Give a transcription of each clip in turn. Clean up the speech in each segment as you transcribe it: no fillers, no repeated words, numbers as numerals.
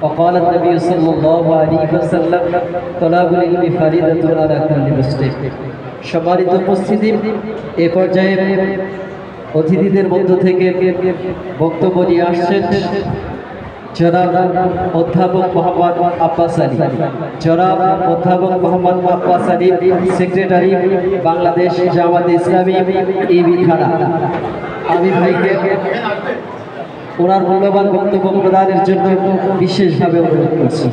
وقال النبي صلى الله عليه وسلم طلب العلم فريضة على كل مسلم। সম্মানিত উপস্থিতি, এ পর্যায়ে অতিথিদের মধ্য থেকে বক্তব্য নিয়ে আসছেন জনাব অধ্যাপক মোহাম্মদ আব্বাস আলী। জনাব অধ্যাপক মোহাম্মদ আব্বাস আলী, সেক্রেটারি, বাংলাদেশ জামাতে ইসলামী ইবি থানা। আমি ভাইকে ওনার মূল্যবান বক্তব্য প্রদানের জন্য বিশেষভাবে অনুরোধ করছি।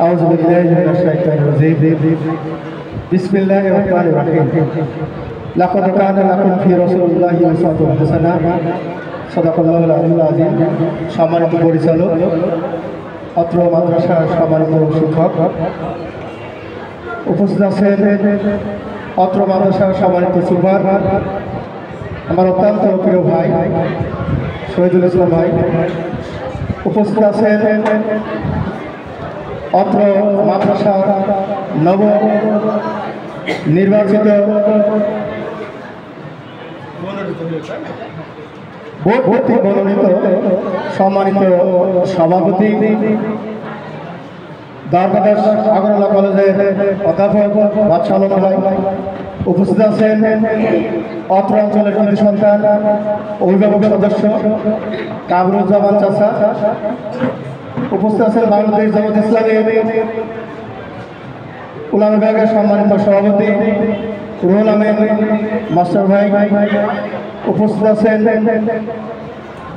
আউযু বিল্লাহি মিনাশ শাইতানির রাজিম। বিসমিল্লাহির রহমানির রহিম। লাকাদ কানা লাকুম ফি রাসূলিল্লাহি উসওয়াতুন হাসানাহ। সাদাকাল্লাহুল আলিয়্যুল আযীম। সম্মানিত পরিচালক, অত্র মাদ্রাসার সম্মানিত শিক্ষক, উপস্থিত আছেন অত্র মাদ্রাসার সম্মানিত সুপার, আমার অত্যন্ত প্রিয় ভাই শহীদুল ইসলাম ভাই, উপস্থিত আছেন অত্র মাদ্রাসার নব নির্বাচিত বোর্ড কর্তৃক মনোনীত সম্মানিত সভাপতি, দ্বারকাদাস আগরতলা কলেজের অধ্যাপক বাদশাহ আলম ভাই, উপস্থিত আছেন অত্র অঞ্চলের কৃতি সন্তান, অভিভাবক সদস্য কামরুজ্জামান চাচা, উপস্থিত আছেন বাংলাদেশ জামাত ইসলামী উলামা বিভাগের সম্মানিত সভাপতি রুহুল আমিন মাস্টার ভাই, উপস্থিত আছেন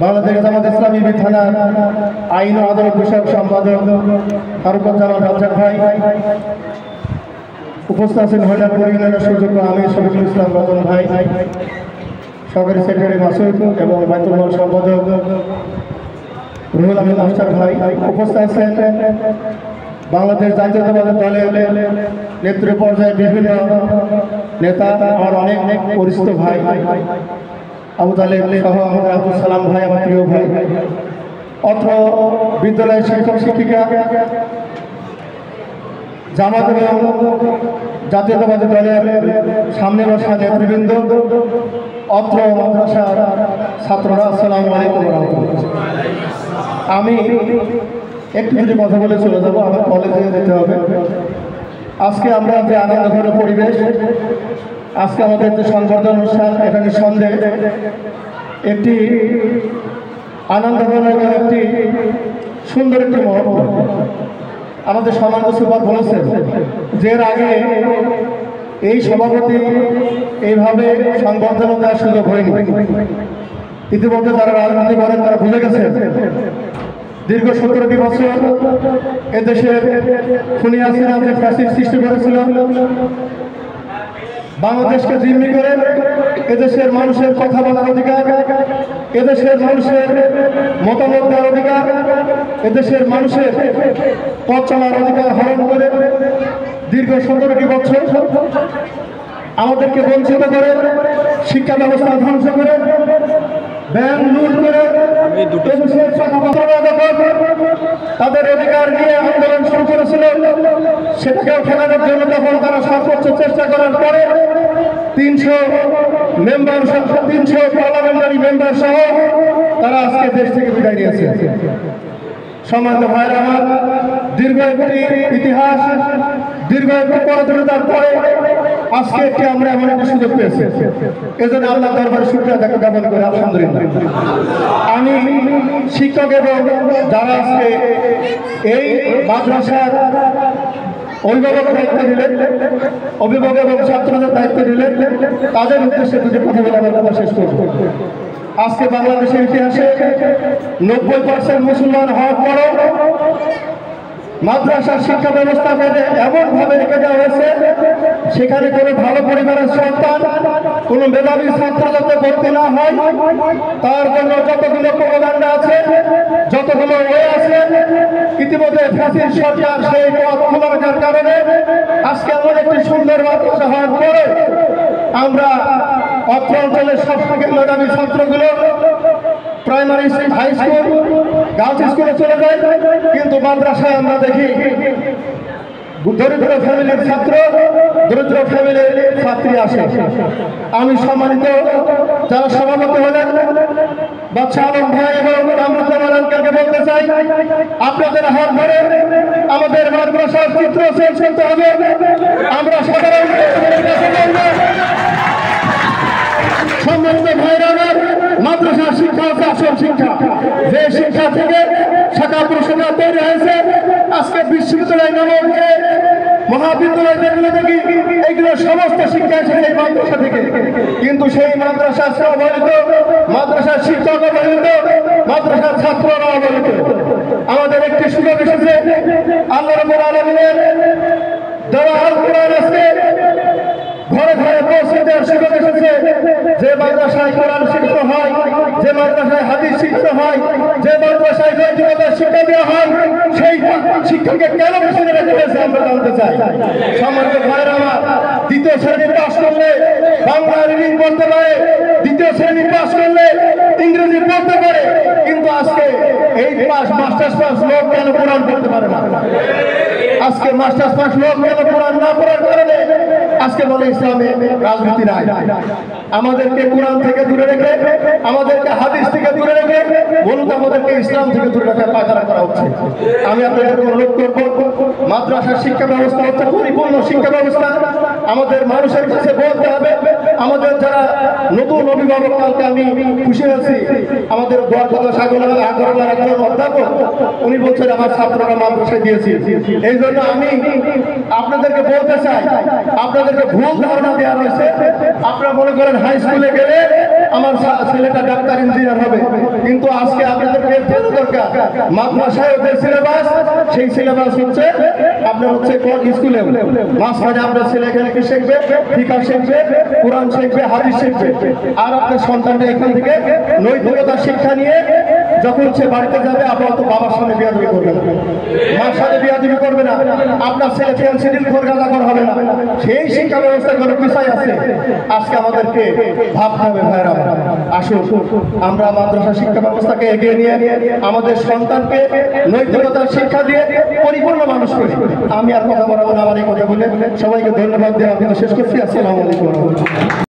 বাংলাদেশ জামাত ইসলামী ইবি থানার আইন ও আদালত বিষয়ক সম্পাদক ফারুকুজ্জামান রাজ্জাক ভাই, উপস্থিত আছেন হরিনাথপুর ইউনিয়নের সুযোগ্য আমির শফিকুল ইসলাম রতন ভাই, সহকারী সেক্রেটারি মাসুদ এবং বাইতুল মাল সম্পাদক রুহুল আমিন মাস্টার ভাই, উপস্থিত আছেন বাংলাদেশ জাতীয়তাবাদী দলের নেতৃত্ব পর্যায়ে বিভিন্ন নেতা, আমার অনেক পরিচিত ভাই আবু তালেব সহ আমাদের আব্দুল সালাম ভাই, আমার প্রিয় ভাই, অত্র বিদ্যালয়ের শিক্ষক শিক্ষিকা, জামাত এবং জাতীয়তাবাদী দলের সামনে বসা নেতৃবৃন্দ, অত্র মাদ্রাসার ছাত্ররা, আসসালামু আলাইকুম ওয়া রাহমাতুল্লাহ। আমি একটু যদি কথা বলে চলে যাবো, আমার কলেজে যেতে হবে। আজকে আমরা যে আনন্দঘন পরিবেশ, আজকে আমাদের যে সংবর্ধনা অনুষ্ঠান, এটা নিঃসন্দেহে একটি আনন্দঘন একটি সুন্দর একটি মুহূর্ত। আমাদের সম্মানিত সুপার বলেছেন যে এর আগে এই সভাপতি এইভাবে সংবর্ধনা দেওয়ার সুযোগ হয়নি। ইতিমধ্যে যারা রাজনীতি করেন তারা ভুলে গেছেন দীর্ঘ 17টি বছর এদেশের খুনি হাসিনা যে ফ্যাসিস্ট সৃষ্টি করেছিল, বাংলাদেশকে জিম্মি করে এদেশের মানুষের কথা বলার অধিকার, এদেশের মানুষের মতামত দেওয়ার অধিকার, এদেশের মানুষের পথ চলার অধিকার হরণ করে দীর্ঘ 17টি বছর আমাদেরকে বঞ্চিত করে, শিক্ষা ব্যবস্থা ধ্বংস করে, ব্যাংক লুট করে, তাদের অধিকার নিয়ে আন্দোলন শুরু করেছিল। সেটাকেও ঠেকানোর জন্য তখন তারা সর্বোচ্চ চেষ্টা করার পরে 300 পার্লামেন্টারি মেম্বার সহ তারা আজকে দেশ থেকে বিদায় নিয়েছে। সম্মানিত ভাইরা আমার, দীর্ঘ একটি ইতিহাস, দীর্ঘ একটি পরাধীনতার পরে আজকে একটি আমরা এমন একটি সুযোগ পেয়েছি। এজন্য আল্লাহ দরবারে শুকরিয়া জ্ঞাপন করে আলহামদুলিল্লাহ। আমি শিক্ষক এবং যারা আজকে এই মাদ্রাসার অভিভাবকের দায়িত্ব নিলেন, অভিভাবক এবং ছাত্রদের দায়িত্ব নিলেন, তাদের উদ্দেশ্যে দুটি কথা বলে আমার কথা শেষ করব। আজকে বাংলাদেশের ইতিহাসে 90% মুসলমান হওয়ার পরও মাদ্রাসার শিক্ষা ব্যবস্থাকে এমনভাবে রেখে দেওয়া হয়েছে, সেখানে কোনো ভালো পরিবারের সন্তান, কোনো মেধাবী ছাত্র যাতে ভর্তি না হয়, তার জন্য যতগুলো প্রোপাগান্ডা আছে, যতগুলো ওয়ে আছে, ইতিমধ্যে ফ্যাসিস্ট সরকার সেই পথ খোলা রাখার কারণে আজকে এমন একটি সুন্দর মাদ্রাসা হওয়ার পরে আমরা অত্র অঞ্চলের সবথেকে মেধাবী ছাত্রগুলো প্রাইমারি হাই স্কুল, গার্লস স্কুলে চলে যায়, কিন্তু মাদ্রাসায় আমরা দেখি দরিদ্র ফ্যামিলির ছাত্র, দরিদ্র ফ্যামিলির ছাত্রী আসে। আমি সম্মানিত যারা সভাপতি হলেন বাদশা আলম ভাই এবং আমরুজ্জামান আঙ্কেলকে বলতে চাই, আপনাদের হাত ধরে আমাদের মাদ্রাসার চিত্র চেঞ্জ করতে হবে। আমরা সাধারণ সম্মানিত ভাইরা আমার, মাদ্রাসার শিক্ষা হচ্ছে আসল শিক্ষা, যে শিক্ষা থেকে শাখা প্রশাখা তৈরি হয়েছে। আজকে বিশ্ববিদ্যালয় নামক যে মহাবিদ্যালয় যেগুলো দেখি, এইগুলো সমস্ত শিক্ষা এসেছে এই মাদ্রাসা থেকে। কিন্তু সেই মাদ্রাসার অবহেলিত, মাদ্রাসার শিক্ষক অবহেলিত, মাদ্রাসার ছাত্ররা অবহেলিত। আমাদের একটি সুযোগ এসেছে আল্লাহ রাব্বুল আলামিনের দেওয়া আল কোরআন আজকে ঘরে ঘরে পৌঁছে দেওয়ার সুযোগ এসেছে। যে মাদ্রাসায় কোরআন শিক্ষা হয়, যে মাদ্রাসায় হাদিস শিক্ষা হয়, যে মাদ্রাসায় নৈতিকতার শিক্ষা দেওয়া হয়, সেই শিক্ষাকে কেন পিছনে রেখে দিয়েছে আমরা জানতে চাই। সম্মানিত ভাইয়েরা আমার, দ্বিতীয় শ্রেণী পাস করলে বাংলা রিডিং পড়তে পারে, দ্বিতীয় শ্রেণী পাস করলে ইংরেজি পড়তে পারে, কিন্তু আজকে এই মাস্টার্স পাস লোক কেন কোরআন পড়তে পারে না? আজকে মাস্টার্স পাস লোক কেন কোরআন না পড়ার কারণে আজকে বলে ইসলামে রাজনীতি নাই। আমাদেরকে কোরআন থেকে দূরে রেখে, আমাদেরকে হাদিস থেকে দূরে রেখে মূলত আমাদেরকে ইসলাম থেকে দূরে রাখার পায়তারা করা হচ্ছে। আমি আপনাদেরকে অনুরোধ করবো, মাদ্রাসার শিক্ষা ব্যবস্থা হচ্ছে পরিপূর্ণ শিক্ষা ব্যবস্থা। আমাদের মানুষের কাছে বলতে হবে। আমাদের যারা নতুন অভিভাবক, কালকে আমি খুশি হয়েছি, আমাদের দোয়ারখাতা আগরতলার একজন অধ্যাপক উনি বলছেন আমার ছাত্ররা মাদ্রাসায় দিয়েছি। এই জন্য আমি আপনাদেরকে বলতে চাই, আপনাদেরকে ভুল ধারণা দেওয়া রয়েছে। আপনারা মনে করেন হাই স্কুলে গেলে আমার ছেলেটা ডাক্তার ইঞ্জিনিয়ার হবে, কিন্তু আজকে আপনাদেরকে জানা দরকার মাদ্রাসায় যে সিলেবাস, সেই সিলেবাস হচ্ছে আপনার হচ্ছে স্কুলে মাঝখানে আপনার ছেলে এখানে কি শিখবে, ফিকহ শিখবে, কোরআন শিখবে, হাদিস শিখবে। আর আপনার সন্তানটা এখান থেকে নৈতিকতার শিক্ষা নিয়ে যখন সে বাড়িতে যাবে, আপাতত বাবার সামনে বিয়াদবি করবে না, মার সাথে বিয়াদবি করবে না, আপনার ছেলে ফেন্সিডিল খোরগাঁজাখোর হবে না। সেই শিক্ষা ব্যবস্থা কোনো পিছায় আছে। আজকে আমাদেরকে ভাবতে হবে ভাইরা, আসুন আমরা মাদ্রাসা শিক্ষা ব্যবস্থাকে এগিয়ে নিয়ে আমাদের সন্তানকে নৈতিকতার শিক্ষা দিয়ে পরিপূর্ণ মানুষ করি। আমি আর কথা বলবো না, আমার এই কথা বলে সবাইকে ধন্যবাদ দেওয়া কিন্তু শেষ করছি। আসসালামু আলাইকুম।